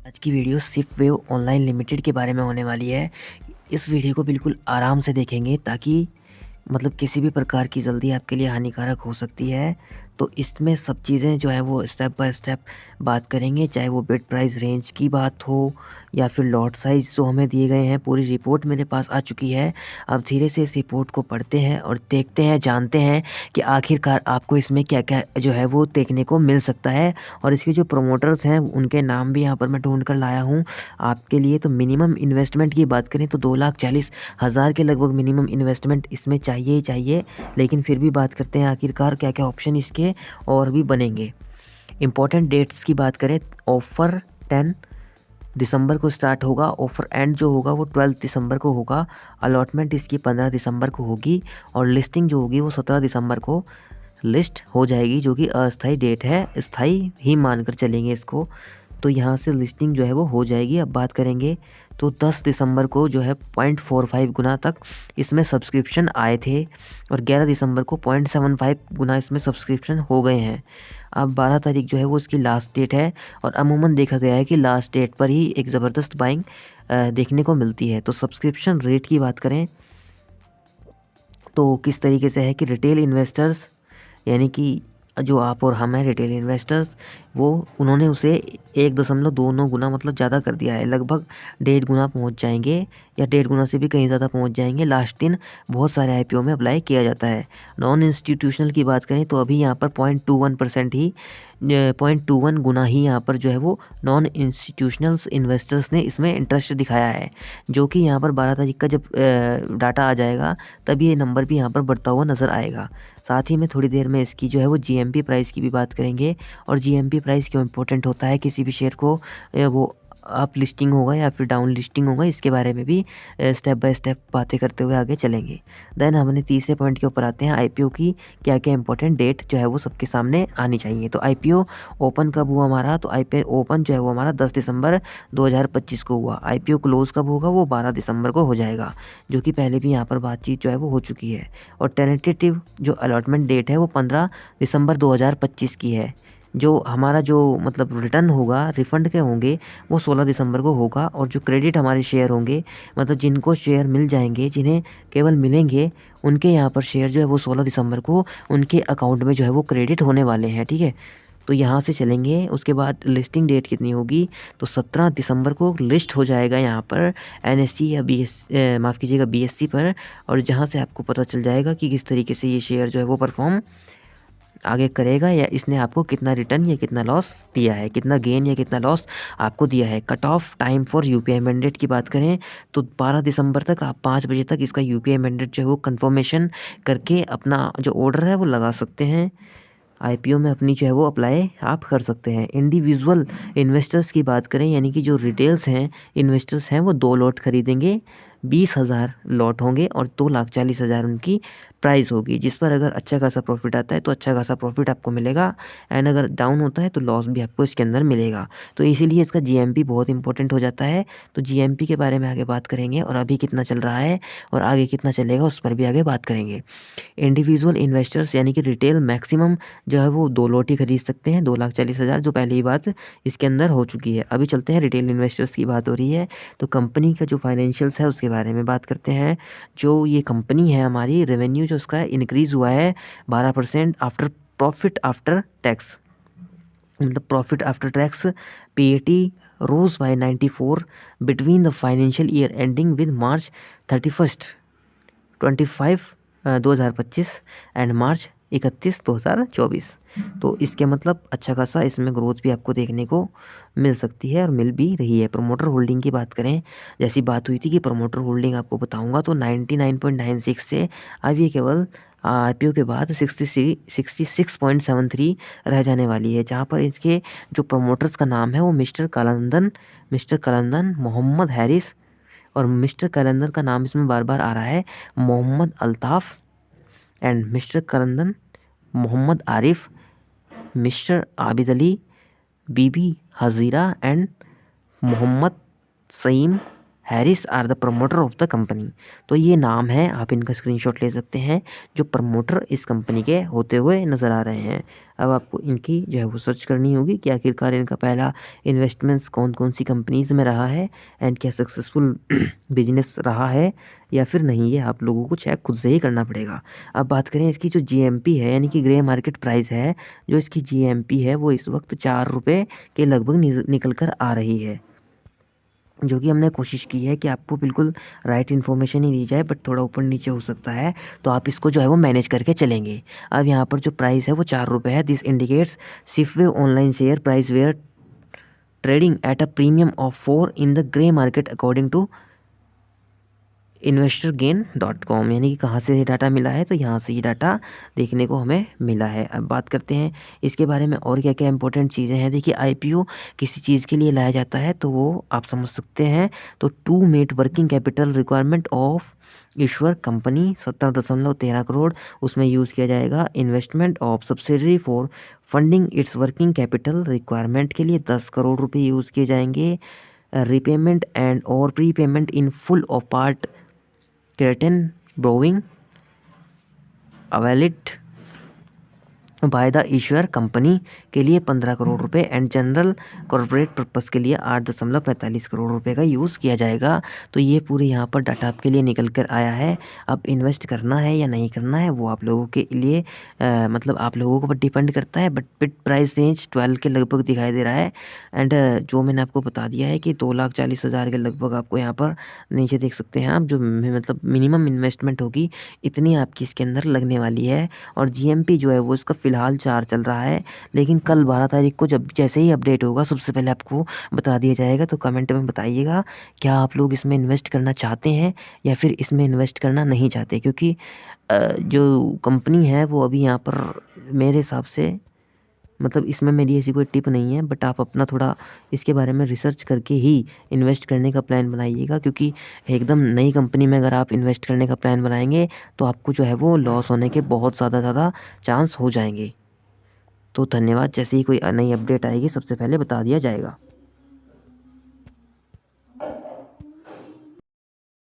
आज की वीडियो सिर्फ वेव ऑनलाइन लिमिटेड के बारे में होने वाली है। इस वीडियो को बिल्कुल आराम से देखेंगे ताकि मतलब किसी भी प्रकार की जल्दी आपके लिए हानिकारक हो सकती है। तो इसमें सब चीज़ें जो है वो स्टेप बाय स्टेप बात करेंगे, चाहे वो बिड प्राइस रेंज की बात हो या फिर लॉट साइज़ जो हमें दिए गए हैं। पूरी रिपोर्ट मेरे पास आ चुकी है। अब धीरे से इस रिपोर्ट को पढ़ते हैं और देखते हैं, जानते हैं कि आखिरकार आपको इसमें क्या-क्या जो है वो देखने को मिल सकता है। और इसके जो प्रमोटर्स हैं उनके नाम भी यहाँ पर मैं ढूँढ कर लाया हूँ आपके लिए। तो मिनिमम इन्वेस्टमेंट की बात करें तो 2,40,000 के लगभग मिनिमम इन्वेस्टमेंट इसमें चाहिए ही चाहिए। लेकिन फिर भी बात करते हैं आखिरकार क्या-क्या ऑप्शन इसके और भी बनेंगे। इम्पोर्टेंट डेट्स की बात करें, ऑफ़र 10 दिसंबर को स्टार्ट होगा। ऑफ़र एंड जो होगा वो 12 दिसंबर को होगा। अलॉटमेंट इसकी 15 दिसंबर को होगी और लिस्टिंग जो होगी वो 17 दिसंबर को लिस्ट हो जाएगी, जो कि अस्थायी डेट है, स्थायी ही मानकर चलेंगे इसको। तो यहाँ से लिस्टिंग जो है वो हो जाएगी। अब बात करेंगे तो 10 दिसंबर को जो है 0.45 गुना तक इसमें सब्सक्रिप्शन आए थे और 11 दिसंबर को 0.75 गुना इसमें सब्सक्रिप्शन हो गए हैं। अब 12 तारीख जो है वो इसकी लास्ट डेट है और अमूमन देखा गया है कि लास्ट डेट पर ही एक ज़बरदस्त बाइंग देखने को मिलती है। तो सब्सक्रिप्शन रेट की बात करें तो किस तरीके से है कि रिटेल इन्वेस्टर्स यानी कि जो आप और हम हैं रिटेल इन्वेस्टर्स, वो उन्होंने उसे 1.29 गुना मतलब ज़्यादा कर दिया है। लगभग 1.5 गुना पहुंच जाएंगे या 1.5 गुना से भी कहीं ज़्यादा पहुंच जाएंगे। लास्ट दिन बहुत सारे आईपीओ में अप्लाई किया जाता है। नॉन इंस्टीट्यूशनल की बात करें तो अभी यहाँ पर 0.21% ही 0.21 गुना ही यहाँ पर जो है वो नॉन इंस्टीट्यूशनल्स इन्वेस्टर्स ने इसमें इंटरेस्ट दिखाया है, जो कि यहाँ पर 12 तारीख का जब डाटा आ जाएगा तब ये नंबर भी यहाँ पर बढ़ता हुआ नज़र आएगा। साथ ही में थोड़ी देर में इसकी जो है वो जीएमपी प्राइस की भी बात करेंगे। और जीएमपी प्राइस क्यों इम्पोर्टेंट होता है किसी भी शेयर को, वो अप लिस्टिंग होगा या फिर डाउन लिस्टिंग होगा, इसके बारे में भी स्टेप बाय स्टेप बातें करते हुए आगे चलेंगे। देन हमने तीसरे पॉइंट के ऊपर आते हैं, आईपीओ की क्या क्या इंपॉर्टेंट डेट जो है वो सबके सामने आनी चाहिए। तो आईपीओ ओपन कब हुआ हमारा, तो आईपीओ ओपन जो है वो हमारा 10 दिसंबर 2025 को हुआ। आईपीओ क्लोज कब होगा, वो 12 दिसंबर को हो जाएगा, जो कि पहले भी यहाँ पर बातचीत जो है वो हो चुकी है। और टेंटेटिव जो अलॉटमेंट डेट है वो 15 दिसंबर 2025 की है। जो हमारा जो मतलब रिटर्न होगा, रिफ़ंड के होंगे, वो 16 दिसंबर को होगा। और जो क्रेडिट हमारे शेयर होंगे, मतलब जिनको शेयर मिल जाएंगे, जिन्हें केवल मिलेंगे, उनके यहाँ पर शेयर जो है वो 16 दिसंबर को उनके अकाउंट में जो है वो क्रेडिट होने वाले हैं। ठीक है, तो यहाँ से चलेंगे। उसके बाद लिस्टिंग डेट कितनी होगी, तो 17 दिसंबर को लिस्ट हो जाएगा यहाँ पर एनएससी या माफ़ कीजिएगा बीएससी पर। और जहाँ से आपको पता चल जाएगा कि किस तरीके से ये शेयर जो है वो परफॉर्म आगे करेगा, या इसने आपको कितना रिटर्न या कितना लॉस दिया है, कितना गेन या कितना लॉस आपको दिया है। Cut off time for UPI mandate की बात करें तो 12 दिसंबर तक आप 5 बजे तक इसका यूपीआई मैंडेट जो है वो कन्फर्मेशन करके अपना जो ऑर्डर है वो लगा सकते हैं। आईपीओ में अपनी जो है वो अप्लाई आप कर सकते हैं। इंडिविजुअल इन्वेस्टर्स की बात करें, यानी कि जो रिटेल्स हैं, इन्वेस्टर्स हैं, वो 2 लॉट खरीदेंगे। 20,000 लॉट होंगे और 2,40,000 उनकी प्राइस होगी, जिस पर अगर अच्छा खासा प्रॉफिट आता है तो अच्छा खासा प्रॉफिट आपको मिलेगा, एंड अगर डाउन होता है तो लॉस भी आपको इसके अंदर मिलेगा। तो इसीलिए इसका जीएमपी बहुत इंपॉर्टेंट हो जाता है। तो जीएमपी के बारे में आगे बात करेंगे और अभी कितना चल रहा है और आगे कितना चलेगा उस पर भी आगे बात करेंगे। इंडिविजुअल इन्वेस्टर्स यानी कि रिटेल मैक्सिमम जो है वो 2 लॉट ही खरीद सकते हैं, 2,40,000, जो पहले ही बात इसके अंदर हो चुकी है। अभी चलते हैं, रिटेल इन्वेस्टर्स की बात हो रही है तो कंपनी का जो फाइनेंशियल्स है उसके बारे में बात करते हैं। जो ये कंपनी है हमारी, रेवेन्यू जो उसका इंक्रीज़ हुआ है 12% आफ्टर प्रॉफिट आफ्टर टैक्स, मतलब profit after tax PAT rose by 94 between the financial year ending with March 31st 2025 and March 31 2024। तो इसके मतलब अच्छा खासा इसमें ग्रोथ भी आपको देखने को मिल सकती है और मिल भी रही है। प्रमोटर होल्डिंग की बात करें, जैसी बात हुई थी कि प्रमोटर होल्डिंग आपको बताऊंगा, तो 99.96 से अब ये केवल आईपीओ के बाद 66.73 रह जाने वाली है। जहाँ पर इसके जो प्रमोटर्स का नाम है वो मिस्टर कलंदन, मोहम्मद हैरिस, और मिस्टर कलंदर का नाम इसमें बार बार आ रहा है, Mohammad Altaf, and mister Kalandan, Mohammad Arif, mister Abid Ali, Bibi Hazira, and Mohammad Saim Haris are the promoter of the company. तो ये नाम है, आप इनका स्क्रीनशॉट ले सकते हैं, जो प्रमोटर इस कंपनी के होते हुए नज़र आ रहे हैं। अब आपको इनकी जो है वो सर्च करनी होगी कि आखिरकार इनका पहला इन्वेस्टमेंट्स कौन कौन सी कंपनीज़ में रहा है एंड क्या सक्सेसफुल बिजनेस रहा है या फिर नहीं, ये आप लोगों को चेक खुद से ही करना पड़ेगा। अब बात करें इसकी जो जीएमपी है यानी कि ग्रे मार्केट प्राइस है, जो इसकी जीएमपी है वो इस वक्त 4 रुपये के लगभग निकल कर आ रही है, जो कि हमने कोशिश की है कि आपको बिल्कुल राइट इन्फॉर्मेशन ही दी जाए, बट थोड़ा ऊपर नीचे हो सकता है, तो आप इसको जो है वो मैनेज करके चलेंगे। अब यहाँ पर जो प्राइस है वो 4 रुपये है। दिस इंडिकेट्स शिफवे online share price were trading at a premium of 4 in the grey market according to investorgain.com। यानी कि कहाँ से ये डाटा मिला है, तो यहाँ से ये डाटा देखने को हमें मिला है। अब बात करते हैं इसके बारे में और क्या क्या इंपॉर्टेंट चीज़ें हैं। देखिए आईपीओ किसी चीज़ के लिए लाया जाता है तो वो आप समझ सकते हैं, तो to meet working capital requirement of Ishwar company 17.13 crore उसमें यूज़ किया जाएगा। Investment of subsidiary for funding its working capital requirement के लिए 10 करोड़ रुपये यूज़ किए जाएंगे। रिपेमेंट एंड और prepayment in full of part Curtain borrowing availed by the Ishwar company के लिए 15 करोड़ रुपए एंड जनरल कॉर्पोरेट पर्पस के लिए 8.45 करोड़ रुपए का यूज़ किया जाएगा। तो ये पूरे यहाँ पर डाटा आपके लिए निकल कर आया है। अब इन्वेस्ट करना है या नहीं करना है वो आप लोगों के लिए मतलब आप लोगों के ऊपर डिपेंड करता है, बट बिट प्राइस रेंज 12 के लगभग दिखाई दे रहा है। एंड जो मैंने आपको बता दिया है कि 2,40,000 के लगभग आपको यहाँ पर नीचे देख सकते हैं आप, जो मतलब मिनिमम इन्वेस्टमेंट होगी इतनी आपकी इसके अंदर लगने वाली है। और जीएमपी जो है वो इसका फ़िलहाल 4 चल रहा है, लेकिन कल 12 तारीख को जब जैसे ही अपडेट होगा सबसे पहले आपको बता दिया जाएगा। तो कमेंट में बताइएगा क्या आप लोग इसमें इन्वेस्ट करना चाहते हैं या फिर इसमें इन्वेस्ट करना नहीं चाहते, क्योंकि जो कंपनी है वो अभी यहाँ पर मेरे हिसाब से मतलब इसमें मेरी ऐसी कोई टिप नहीं है, बट आप अपना थोड़ा इसके बारे में रिसर्च करके ही इन्वेस्ट करने का प्लान बनाइएगा, क्योंकि एकदम नई कंपनी में अगर आप इन्वेस्ट करने का प्लान बनाएंगे तो आपको जो है वो लॉस होने के बहुत ज़्यादा चांस हो जाएंगे। तो धन्यवाद, जैसे ही कोई नई अपडेट आएगी सबसे पहले बता दिया जाएगा।